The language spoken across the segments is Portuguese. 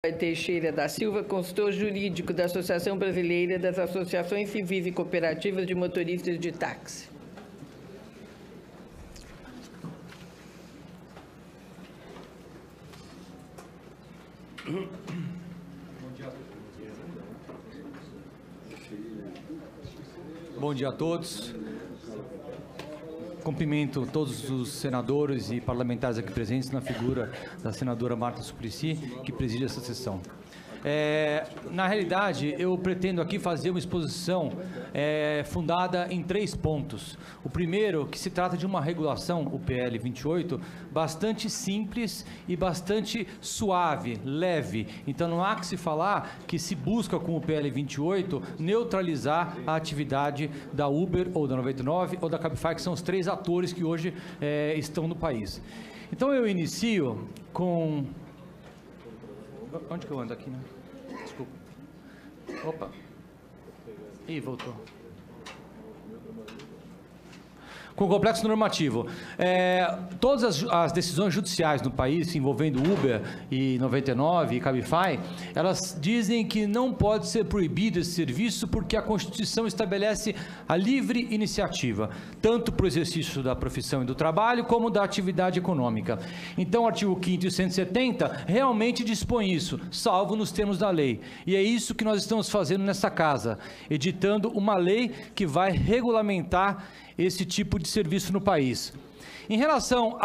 Teixeira da Silva, consultor jurídico da Associação Brasileira das Associações Civis e Cooperativas de Motoristas de Táxi. Bom dia a todos. Cumprimento todos os senadores e parlamentares aqui presentes na figura da senadora Marta Suplicy, que preside essa sessão. Na realidade, eu pretendo aqui fazer uma exposição fundada em 3 pontos. O primeiro, que se trata de uma regulação, o PL 28, bastante simples e bastante suave, leve. Então, não há que se falar que se busca com o PL 28 neutralizar a atividade da Uber ou da 99 ou da Cabify, que são os 3 atores que hoje estão no país. Então, eu inicio com... Onde que eu ando aqui, né? Desculpa. Opa. Ih, voltou. Com o complexo normativo. Todas as decisões judiciais no país envolvendo Uber e 99 e Cabify, elas dizem que não pode ser proibido esse serviço porque a Constituição estabelece a livre iniciativa, tanto para o exercício da profissão e do trabalho, como da atividade econômica. Então, o artigo 5º e 170 realmente dispõe isso, salvo nos termos da lei. E é isso que nós estamos fazendo nessa casa, editando uma lei que vai regulamentar esse tipo de serviço no país. Em relação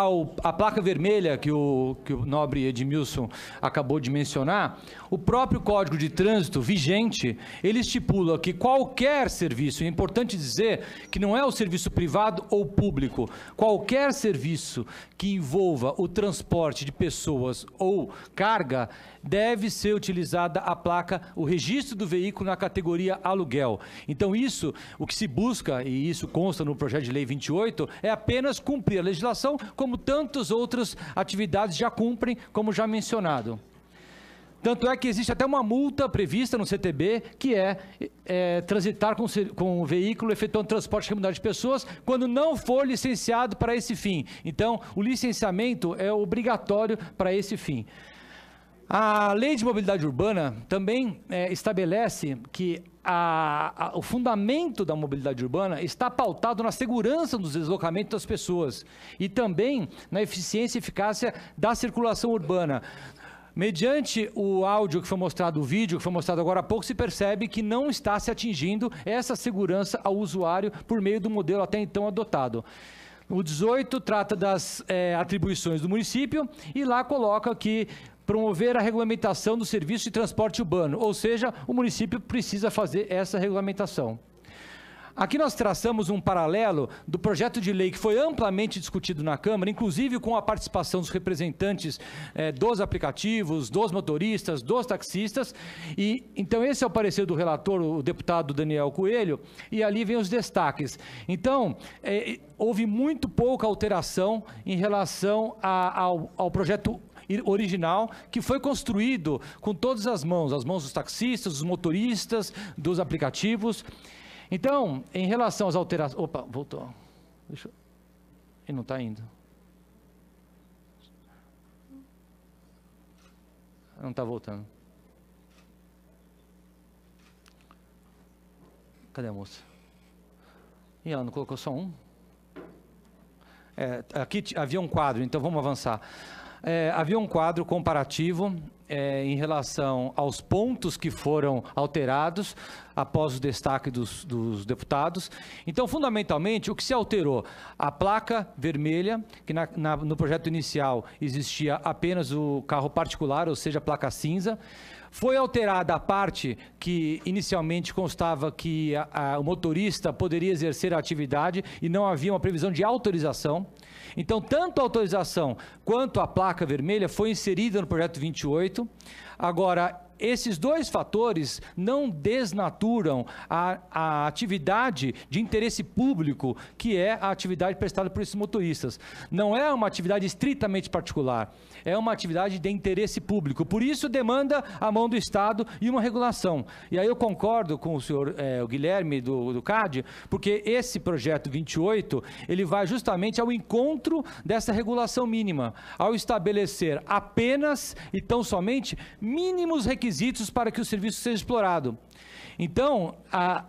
à placa vermelha que o nobre Edmilson acabou de mencionar, o próprio Código de Trânsito vigente, ele estipula que qualquer serviço, é importante dizer que não é o serviço privado ou público, qualquer serviço que envolva o transporte de pessoas ou carga, deve ser utilizada a placa, o registro do veículo na categoria aluguel. Então isso, o que se busca, e isso consta no projeto de lei 28, é apenas cumprir a legislação, como tantas outras atividades já cumprem, como já mencionado. Tanto é que existe até uma multa prevista no CTB, que transitar com o veículo efetuando transporte de pessoas quando não for licenciado para esse fim. Então, o licenciamento é obrigatório para esse fim. A Lei de Mobilidade Urbana também estabelece que o fundamento da mobilidade urbana está pautado na segurança dos deslocamentos das pessoas e também na eficiência e eficácia da circulação urbana. Mediante o áudio que foi mostrado, o vídeo que foi mostrado agora há pouco, se percebe que não está se atingindo essa segurança ao usuário por meio do modelo até então adotado. O 18 trata das atribuições do município e lá coloca que promover a regulamentação do serviço de transporte urbano, ou seja, o município precisa fazer essa regulamentação. Aqui nós traçamos um paralelo do projeto de lei que foi amplamente discutido na Câmara, inclusive com a participação dos representantes dos aplicativos, dos motoristas, dos taxistas, e então esse é o parecer do relator, o deputado Daniel Coelho, e ali vem os destaques. Então, houve muito pouca alteração em relação ao projeto original, que foi construído com todas as mãos dos taxistas, dos motoristas, dos aplicativos. Então, em relação às alterações... Opa, voltou. Ele não está indo. Não está voltando. Cadê a moça? E ela não colocou só um? Aqui havia um quadro, então vamos avançar. Havia um quadro comparativo em relação aos pontos que foram alterados após o destaque dos deputados. Então, fundamentalmente, o que se alterou? A placa vermelha, que no projeto inicial existia apenas o carro particular, ou seja, a placa cinza. Foi alterada a parte que inicialmente constava que o motorista poderia exercer a atividade e não havia uma previsão de autorização. Então, tanto a autorização quanto a placa vermelha foi inserida no projeto 28. Agora, esses dois fatores não desnaturam a atividade de interesse público, que é a atividade prestada por esses motoristas. Não é uma atividade estritamente particular, é uma atividade de interesse público. Por isso, demanda a mão do Estado e uma regulação. E aí eu concordo com o senhor o Guilherme do CAD, porque esse projeto 28, ele vai justamente ao encontro dessa regulação mínima, ao estabelecer apenas e tão somente mínimos requisitos para que o serviço seja explorado. Então,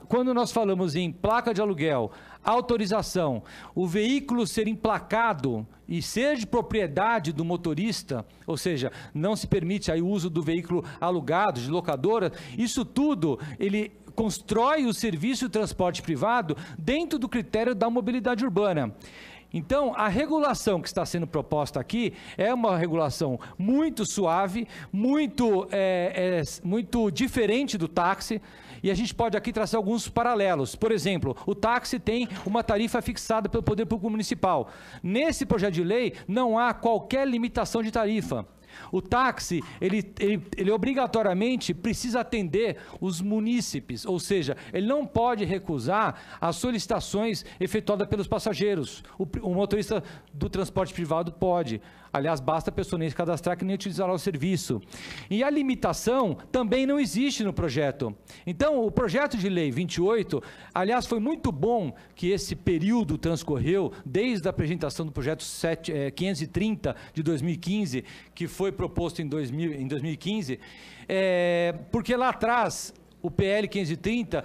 quando nós falamos em placa de aluguel, autorização, o veículo ser emplacado e ser de propriedade do motorista, ou seja, não se permite aí o uso do veículo alugado, de locadora, isso tudo, ele constrói o serviço de transporte privado dentro do critério da mobilidade urbana. Então, a regulação que está sendo proposta aqui é uma regulação muito suave, muito diferente do táxi, e a gente pode aqui traçar alguns paralelos. Por exemplo, o táxi tem uma tarifa fixada pelo Poder Público Municipal. Nesse projeto de lei, não há qualquer limitação de tarifa. O táxi, ele obrigatoriamente precisa atender os munícipes, ou seja, ele não pode recusar as solicitações efetuadas pelos passageiros. O motorista do transporte privado pode. Aliás, basta a pessoa nem se cadastrar que nem utilizará o serviço. E a limitação também não existe no projeto. Então, o projeto de lei 28, aliás, foi muito bom que esse período transcorreu desde a apresentação do projeto 530 de 2015, que foi proposto em 2015, porque lá atrás o PL 530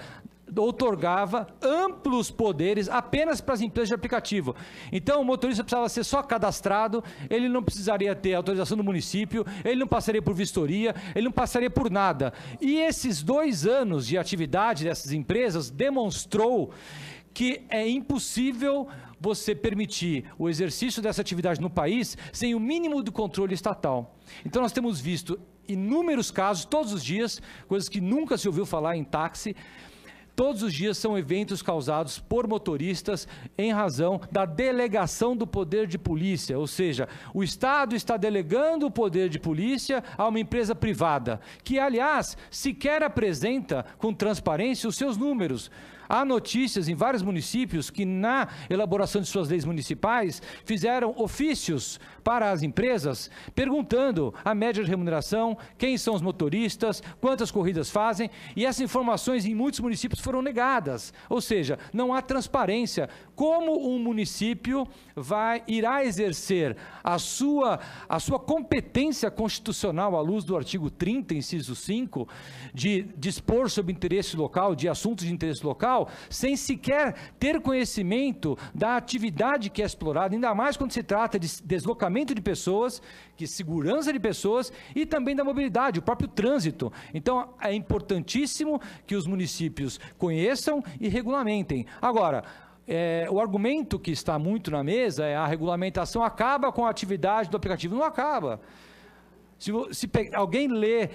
outorgava amplos poderes apenas para as empresas de aplicativo. Então, o motorista precisava ser só cadastrado, ele não precisaria ter autorização do município, ele não passaria por vistoria, ele não passaria por nada. E esses 2 anos de atividade dessas empresas demonstrou que é impossível você permitir o exercício dessa atividade no país sem o mínimo do controle estatal. Então, nós temos visto inúmeros casos, todos os dias, coisas que nunca se ouviu falar em táxi. Todos os dias são eventos causados por motoristas em razão da delegação do poder de polícia, ou seja, o Estado está delegando o poder de polícia a uma empresa privada, que, aliás, sequer apresenta com transparência os seus números. Há notícias em vários municípios que, na elaboração de suas leis municipais, fizeram ofícios para as empresas, perguntando a média de remuneração, quem são os motoristas, quantas corridas fazem, e essas informações em muitos municípios foram negadas. Ou seja, não há transparência. Como um município irá exercer a sua competência constitucional à luz do artigo 30, inciso 5, de dispor sobre interesse local, de assuntos de interesse local, sem sequer ter conhecimento da atividade que é explorada, ainda mais quando se trata de deslocamento de pessoas, de segurança de pessoas e também da mobilidade, o próprio trânsito. Então, é importantíssimo que os municípios conheçam e regulamentem. Agora, o argumento que está muito na mesa é a regulamentação acaba com a atividade do aplicativo. Não acaba. Se alguém lê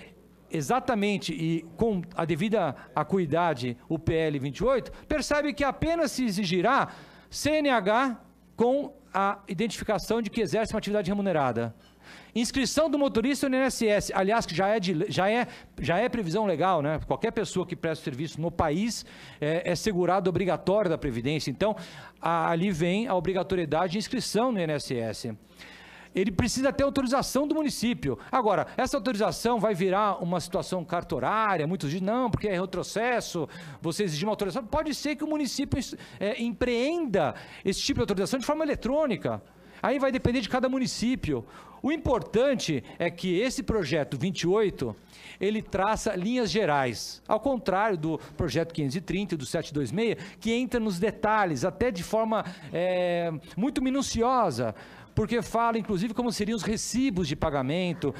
exatamente e com a devida acuidade o PL 28, percebe que apenas se exigirá CNH com a identificação de que exerce uma atividade remunerada. Inscrição do motorista no INSS, aliás, que já é previsão legal, né? Qualquer pessoa que presta serviço no país é segurado obrigatório da Previdência. Então, ali vem a obrigatoriedade de inscrição no INSS. Ele precisa ter autorização do município. Agora, essa autorização vai virar uma situação cartorária, muitos dizem, não, porque é retrocesso, você exigir uma autorização. Pode ser que o município empreenda esse tipo de autorização de forma eletrônica. Aí vai depender de cada município. O importante é que esse projeto 28, ele traça linhas gerais, ao contrário do projeto 530 e do 726, que entra nos detalhes, até de forma muito minuciosa, porque fala, inclusive, como seriam os recibos de pagamento,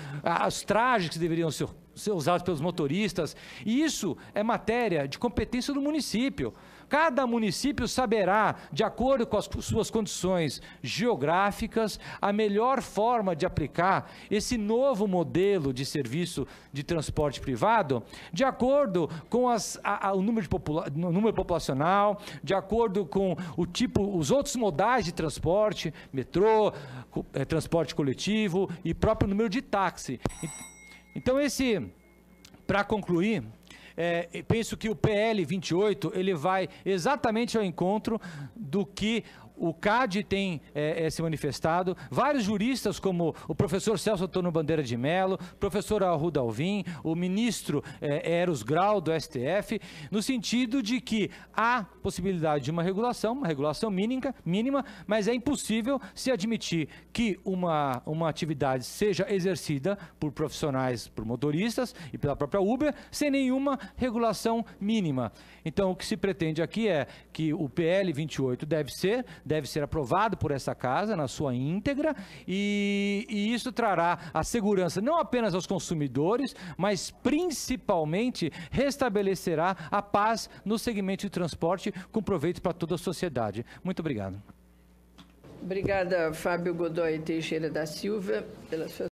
os trajes que deveriam ser usados pelos motoristas, e isso é matéria de competência do município. Cada município saberá, de acordo com as suas condições geográficas, a melhor forma de aplicar esse novo modelo de serviço de transporte privado, de acordo com o número populacional, de acordo com os outros modais de transporte, metrô, transporte coletivo e próprio número de táxi. Então, esse para concluir, penso que o PL 28 ele vai exatamente ao encontro do que o CAD tem se manifestado, vários juristas como o professor Celso Antônio Bandeira de Mello, professor Arruda Alvim, o ministro Eros Grau do STF, no sentido de que há possibilidade de uma regulação mínima, mas é impossível se admitir que uma atividade seja exercida por profissionais, por motoristas e pela própria Uber, sem nenhuma regulação mínima. Então, o que se pretende aqui é que o PL 28 deve ser aprovado por essa casa na sua íntegra e isso trará a segurança não apenas aos consumidores, mas principalmente restabelecerá a paz no segmento de transporte com proveito para toda a sociedade. Muito obrigado. Obrigada, Fábio Godoy Teixeira da Silva, pela sua